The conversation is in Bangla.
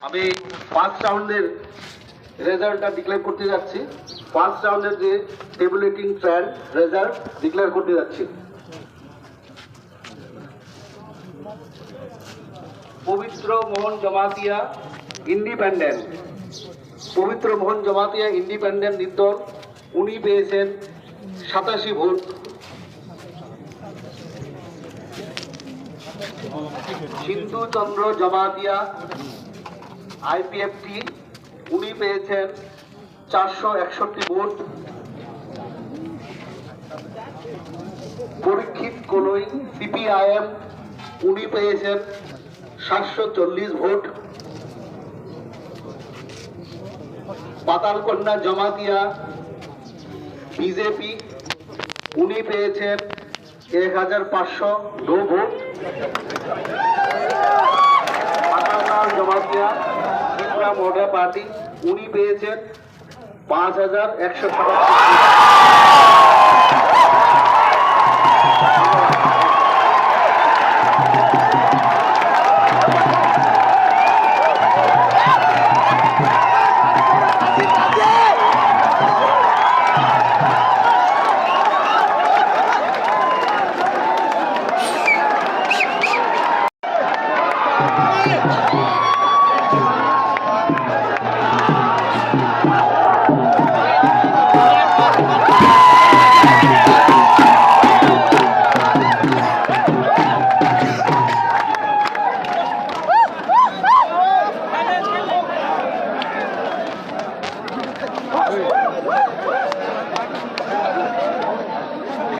আমি ফার্স্ট রাউন্ডের রেজাল্টটা ডিক্লেয়ার করতে যাচ্ছি। ফার্স্ট রাউন্ডের যে টেবুলেটিং ট্রায়াল রেজাল্ট ডিক্লেয়ার করতে যাচ্ছি। পবিত্র মোহন জমাতিয়া ইন্ডিপেন্ডেন্ট, পবিত্র মোহন জমাতিয়া ইন্ডিপেন্ডেন্ট নির্দল, উনি পেয়েছেন 87 ভোট। সিন্ধু চন্দ্র জমাতিয়া আইপিএফটি, উনি পেয়েছেন 461 ভোট। পরীক্ষিত কলই সিপিআইএম, উনি পেয়েছেন 740 ভোট। পাতালকন্যা জমাতিয়া বিজেপি, উনি পেয়েছেন 1509 ভোট। পাতালকাল জমাতিয়া ত্রিপুরা মডেল পার্টি, উনি পেয়েছেন 5187। Yeah.